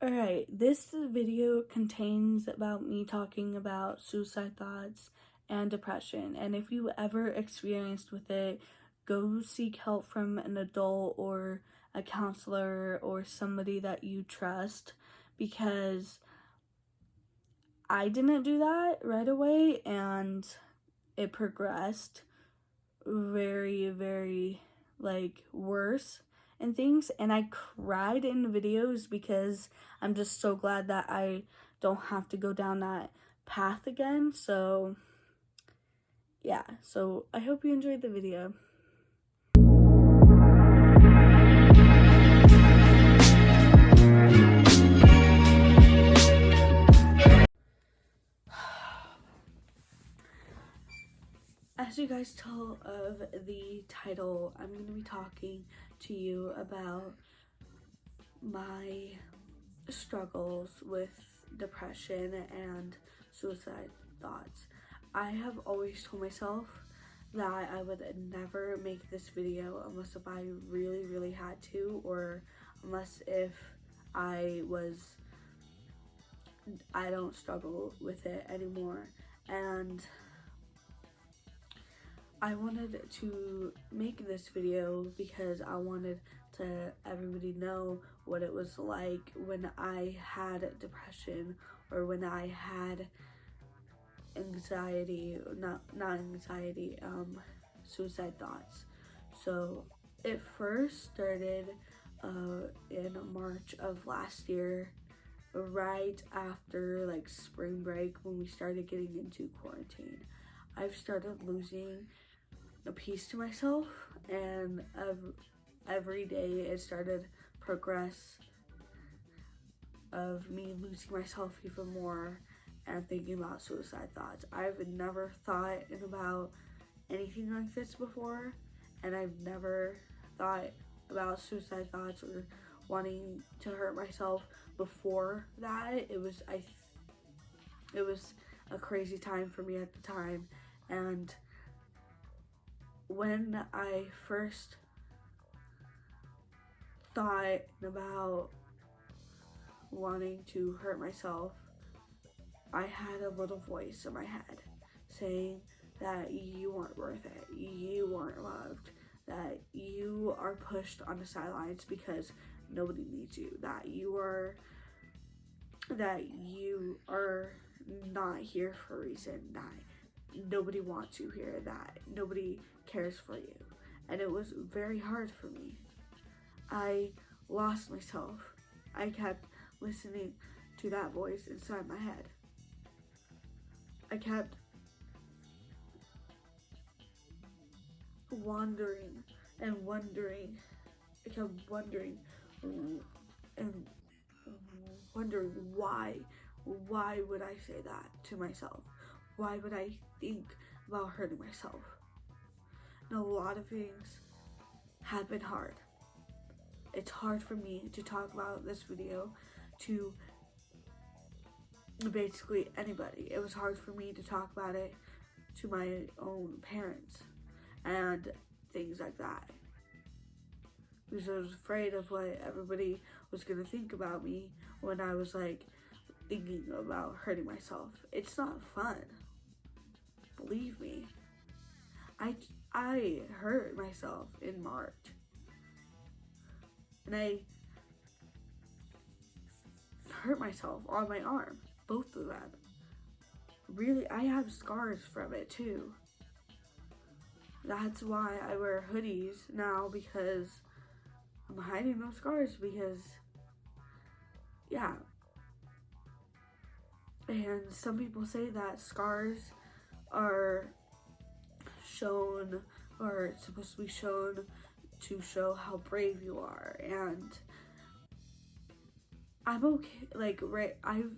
Alright, this video contains about me talking about suicide thoughts and depression, and if you ever experienced with it, go seek help from an adult or a counselor or somebody that you trust, because I didn't do that right away and it progressed very worse and things, and I cried in videos because I'm just so glad that I don't have to go down that path again. So yeah, so I hope you enjoyed the video. As you guys tell of the title, I'm going to be talking to you about my struggles with depression and suicide thoughts. I have always told myself that I would never make this video unless if I really had to, or unless if I don't struggle with it anymore. And I wanted to make this video because I wanted to everybody know what it was like when I had depression, or when I had anxiety, not anxiety, suicide thoughts. So it first started in March of last year, right after like spring break, when we started getting into quarantine. I've started losing a piece to myself, and every day it started progress of me losing myself even more and thinking about suicide thoughts. I've never thought about anything like this before, and I've never thought about suicide thoughts or wanting to hurt myself before that. It was a crazy time for me at the time, and when I first thought about wanting to hurt myself, I had a little voice in my head saying that you weren't worth it, you weren't loved, that you are pushed on the sidelines because nobody needs you, that you are not here for a reason, that nobody wants you here, that nobody cares for you. And it was very hard for me. I lost myself. I kept listening to that voice inside my head. I kept wandering and wondering. I kept wondering and wondering why would I say that to myself? Why would I think about hurting myself? And a lot of things have been hard. It's hard for me to talk about this video to basically anybody. It was hard for me to talk about it to my own parents and things like that, because I was afraid of what everybody was gonna think about me when I was like thinking about hurting myself. It's not fun, believe me. I hurt myself in March, and I hurt myself on my arm, both of them. Really, I have scars from it too. That's why I wear hoodies now, because I'm hiding those scars, because yeah. And some people say that scars are shown, or it's supposed to be shown to show how brave you are, and I'm okay. Like, right, I've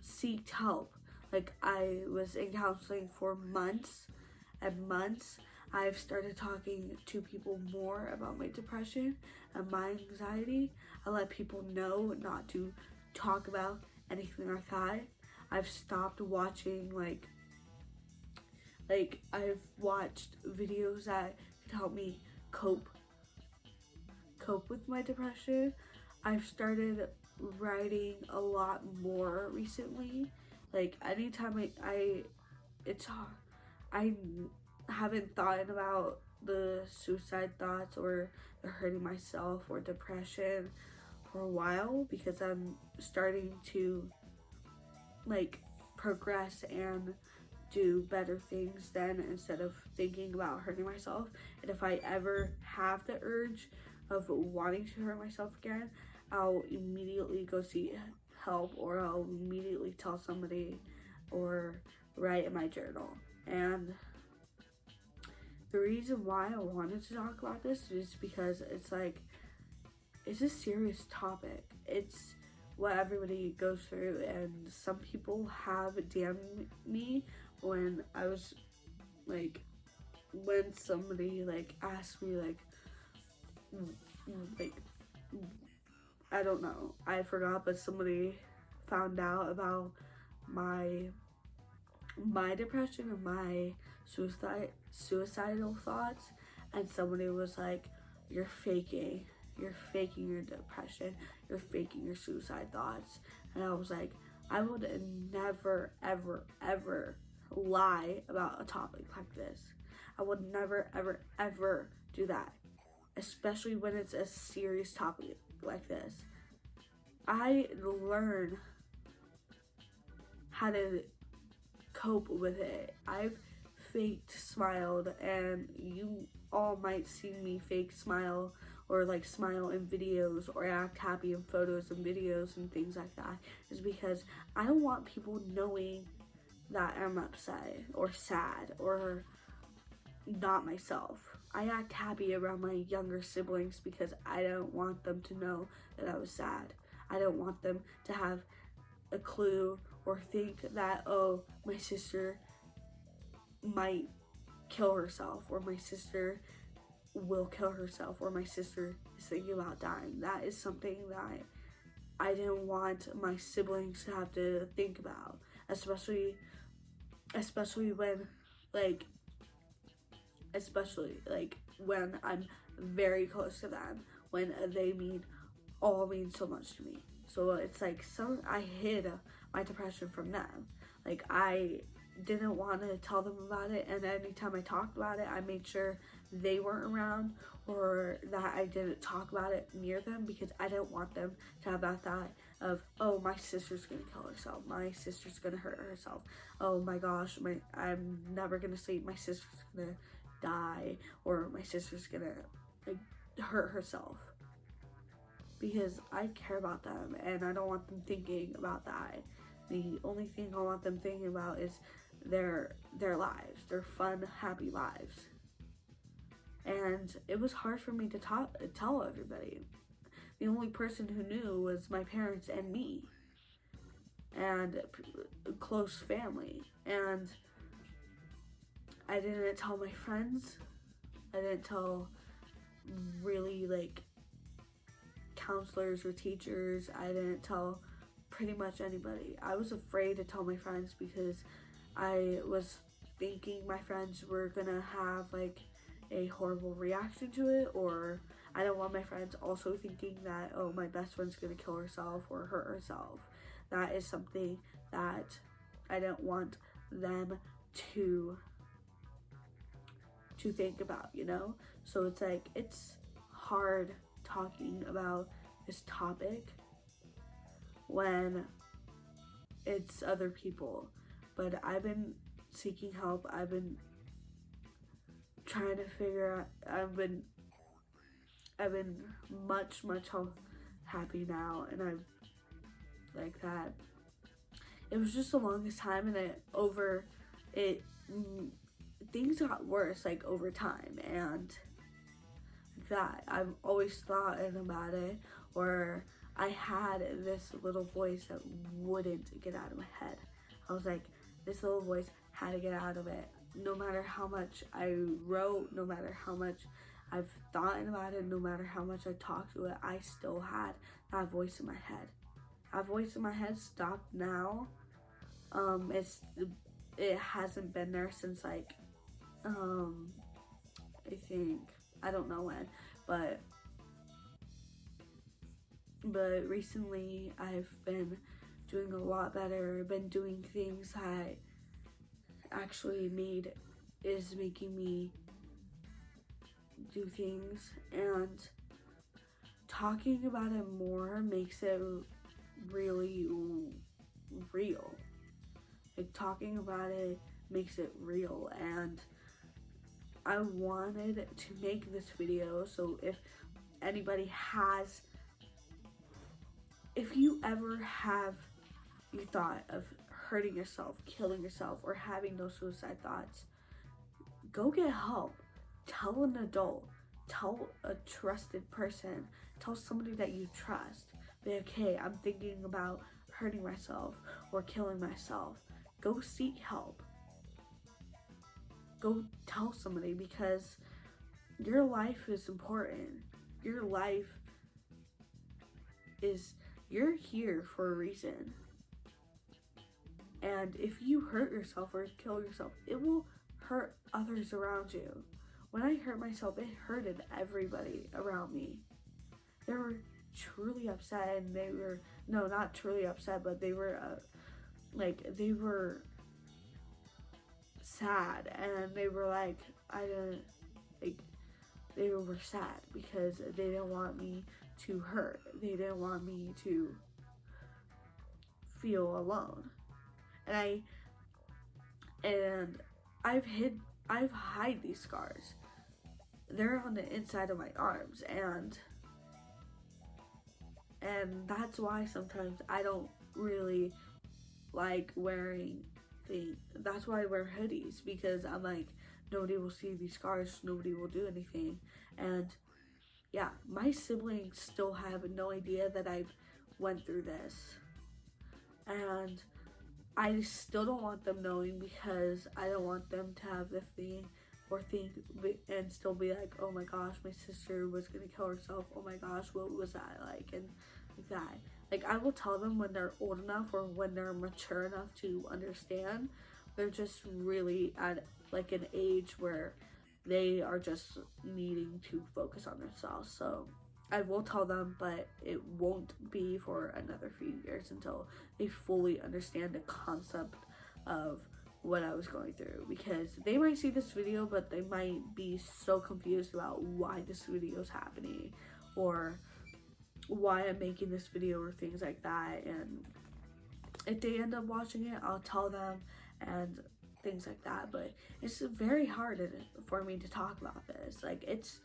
sought help. Like, I was in counseling for months and months. I've started talking to people more about my depression and my anxiety. I let people know not to talk about anything like that. I've stopped watching like I've watched videos that can help me cope with my depression. I've started writing a lot more recently. Like anytime it's hard. I haven't thought about the suicide thoughts or the hurting myself or depression for a while, because I'm starting to like progress and do better things then, instead of thinking about hurting myself. And if I ever have the urge of wanting to hurt myself again, I'll immediately go seek help, or I'll immediately tell somebody or write in my journal. And the reason why I wanted to talk about this is because it's like, it's a serious topic. It's what everybody goes through, and some people have DM'd me when I was like, when somebody like asked me like I don't know, I forgot, but somebody found out about my depression and my suicidal thoughts, and somebody was like, you're faking your depression, you're faking your suicide thoughts. And I was like, I would never ever ever lie about a topic like this. I would never ever ever do that, especially when it's a serious topic like this. I learn how to cope with it. I've faked smiled, and you all might see me fake smile, or like smile in videos, or act happy in photos and videos and things like that, is because I don't want people knowing that I'm upset or sad or not myself. I act happy around my younger siblings because I don't want them to know that I was sad. I don't want them to have a clue or think that, oh, my sister might kill herself, or my sister will kill herself, or my sister is thinking about dying. That is something that I didn't want my siblings to have to think about, especially when when I'm very close to them, when they mean so much to me. So it's like, I hid my depression from them. Like, I didn't want to tell them about it, and anytime I talked about it, I made sure they weren't around, or that I didn't talk about it near them, because I didn't want them to have that thought of, oh, my sister's gonna kill herself, my sister's gonna hurt herself, oh my gosh, I'm never gonna sleep, my sister's gonna die, or my sister's gonna like hurt herself. Because I care about them, and I don't want them thinking about that. The only thing I want them thinking about is their lives, their fun, happy lives. And it was hard for me to tell everybody. The only person who knew was my parents and me, and close family. And I didn't tell my friends. I didn't tell really like counselors or teachers. I didn't tell pretty much anybody. I was afraid to tell my friends because I was thinking my friends were gonna have like a horrible reaction to it, or I don't want my friends also thinking that, oh, my best friend's gonna kill herself or hurt herself. That is something that I don't want them to think about, you know? So it's like, it's hard talking about this topic when it's other people. But I've been seeking help. I've been trying to figure out, I've been much happy now, and I'm like that. It was just the longest time, and things got worse like over time, and that I've always thought about it, or I had this little voice that wouldn't get out of my head. I was like, this little voice had to get out of it. No matter how much I wrote, no matter how much I've thought about it, no matter how much I talked to it, I still had that voice in my head. That voice in my head stopped now. It hasn't been there since like I think, I don't know when, but but recently I've been doing a lot better. I've been doing things that actually is making me do things, and talking about it more makes it really real. Like, talking about it makes it real, and I wanted to make this video so anybody has if you ever have you thought of hurting yourself, killing yourself, or having those suicide thoughts, go get help. Tell an adult, tell a trusted person, tell somebody that you trust. Be like, hey, I'm thinking about hurting myself or killing myself. Go seek help. Go tell somebody, because your life is important. Your life is, you're here for a reason. And if you hurt yourself or kill yourself, it will hurt others around you. When I hurt myself, it hurted everybody around me. They were truly upset, and they were, no, not truly upset, but they were, they were sad, and they were like, they were sad because they didn't want me to hurt. They didn't want me to feel alone. And I've hide these scars. They're on the inside of my arms, and that's why sometimes I don't really like wearing things. That's why I wear hoodies, because I'm like, nobody will see these scars, nobody will do anything. And yeah, my siblings still have no idea that I've went through this, and I still don't want them knowing, because I don't want them to have the thing or think and still be like, oh my gosh, my sister was gonna kill herself, oh my gosh, what was that like, and like that. Like, I will tell them when they're old enough or when they're mature enough to understand. They're just really at like an age where they are just needing to focus on themselves. So I will tell them, but it won't be for another few years until they fully understand the concept of what I was going through, because they might see this video, but they might be so confused about why this video is happening or why I'm making this video or things like that. And if they end up watching it, I'll tell them and things like that. But it's very hard for me to talk about this. Like, it's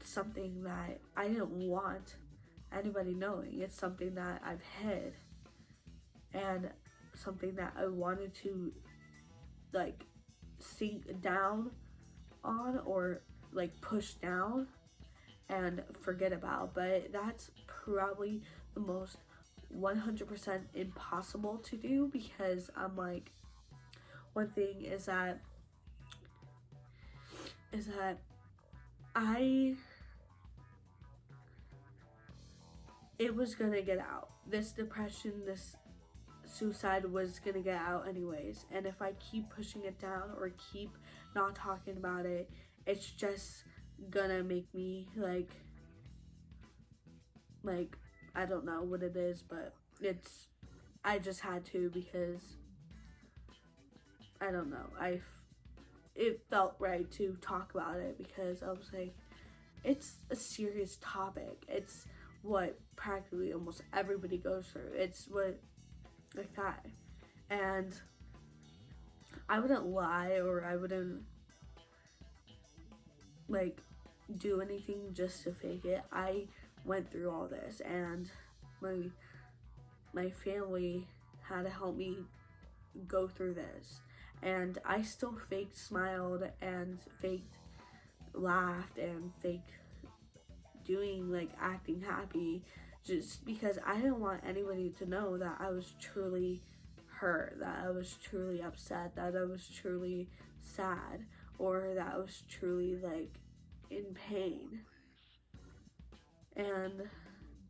something that I didn't want anybody knowing. It's something that I've hid, and something that I wanted to like sink down on, or like push down and forget about. But that's probably the most 100% impossible to do, because I'm like, one thing is that it was gonna get out. This depression, this suicide was gonna get out anyways. And if I keep pushing it down or keep not talking about it, it's just gonna make me like I don't know what it is, but I just had to, because I don't know, it felt right to talk about it, because I was like, it's a serious topic. It's what practically almost everybody goes through. It's what, like that. And I wouldn't lie, or I wouldn't like do anything just to fake it. I went through all this, and my family had to help me go through this. And I still faked smiled and faked laughed and faked doing like acting happy, just because I didn't want anybody to know that I was truly hurt, that I was truly upset, that I was truly sad, or that I was truly like in pain. And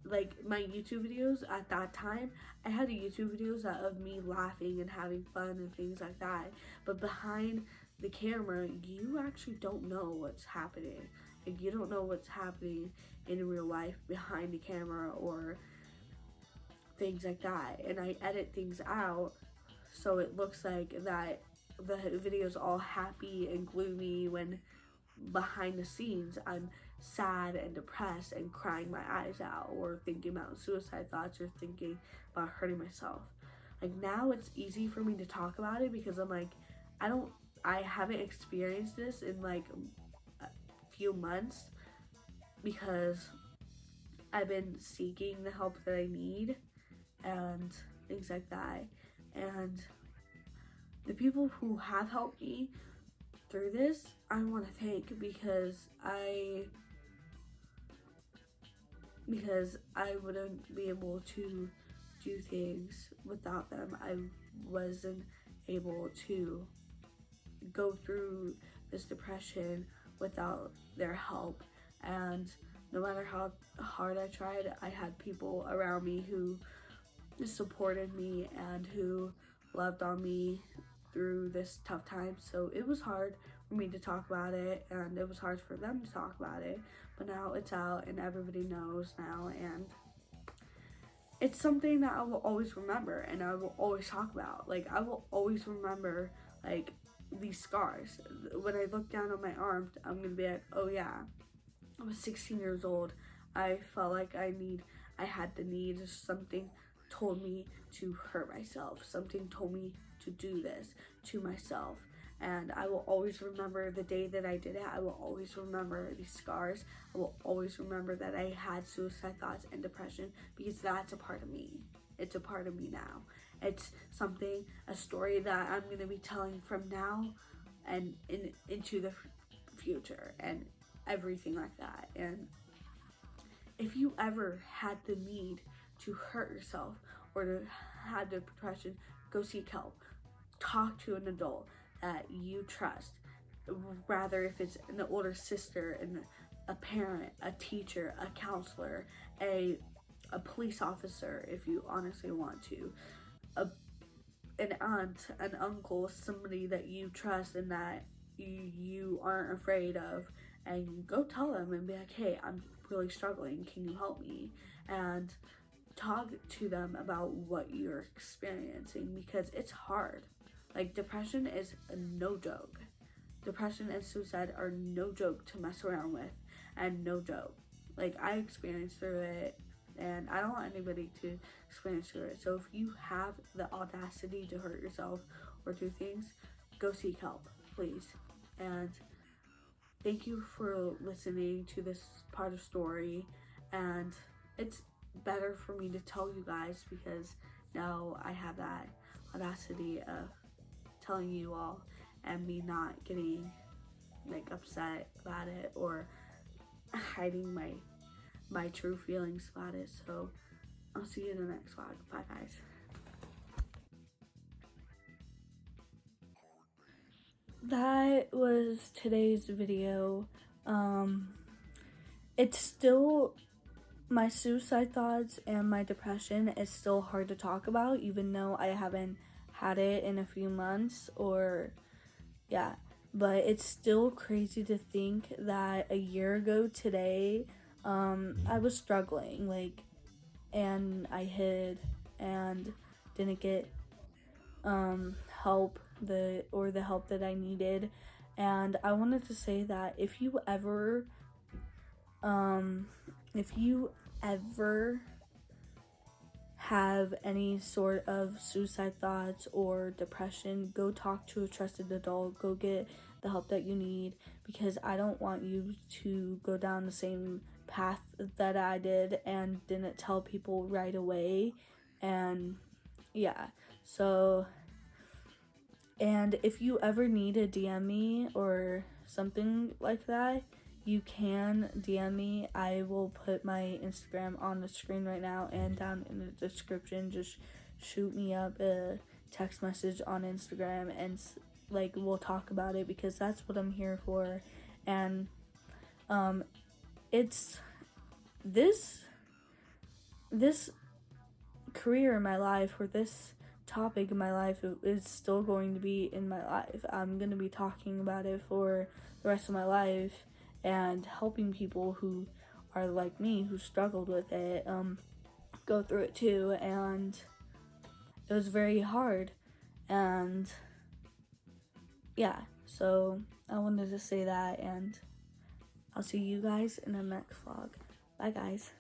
like my YouTube videos at that time, I had YouTube videos of me laughing and having fun and things like that. But behind the camera, you actually don't know what's happening. Like, you don't know what's happening in real life behind the camera or things like that. And I edit things out so it looks like that the video's all happy and gloomy when behind the scenes I'm sad and depressed and crying my eyes out or thinking about suicide thoughts or thinking about hurting myself. Like, now it's easy for me to talk about it because I'm like, I haven't experienced this in like a few months because I've been seeking the help that I need and things like that. And the people who have helped me through this, I want to thank because I wouldn't be able to do things without them. I wasn't able to go through this depression without their help. And no matter how hard I tried, I had people around me who supported me and who loved on me through this tough time. So it was hard for me to talk about it, and it was hard for them to talk about it, but now it's out and everybody knows now, and it's something that I will always remember and I will always talk about. Like, I will always remember like these scars. When I look down on my arm, I'm gonna be like, oh yeah, I was 16 years old. I felt like I had the need. Something told me to hurt myself. Something told me to do this to myself. And I will always remember the day that I did it. I will always remember these scars. I will always remember that I had suicide thoughts and depression because that's a part of me. It's a part of me now. It's something, a story that I'm going to be telling from now and into the future and everything like that. And if you ever had the need to hurt yourself or to have depression, go seek help. Talk to an adult that you trust, rather if it's an older sister, and a parent, a teacher, a counselor, a police officer if you honestly want to, an aunt, an uncle, somebody that you trust and that you aren't afraid of, and go tell them and be like, hey, I'm really struggling, can you help me? And talk to them about what you're experiencing because it's hard. Like, depression is no joke. Depression and suicide are no joke to mess around with, and no joke. Like, I experienced through it, and I don't want anybody to experience through it. So if you have the audacity to hurt yourself or do things, go seek help, please. And thank you for listening to this part of story. And it's better for me to tell you guys because now I have that audacity of telling you all and me not getting like upset about it or hiding my true feelings about it. So I'll see you in the next vlog. Bye guys. That was today's video. It's still, my suicide thoughts and my depression is still hard to talk about, even though I haven't had it in a few months, or yeah, but it's still crazy to think that a year ago today, I was struggling, like, and I hid and didn't get help, the help that I needed. And I wanted to say that if you ever have any sort of suicide thoughts or depression, go talk to a trusted adult, go get the help that you need, because I don't want you to go down the same path that I did and didn't tell people right away. And yeah, so, and if you ever need to DM me or something like that, you can DM me. I will put my Instagram on the screen right now and down in the description. Just shoot me up a text message on Instagram and like we'll talk about it because that's what I'm here for. And it's this career in my life, or this topic in my life, is still going to be in my life. I'm going to be talking about it for the rest of my life. and helping people who are like me, who struggled with it, go through it too. And it was very hard. And yeah, so I wanted to say that, and I'll see you guys in the next vlog. Bye guys.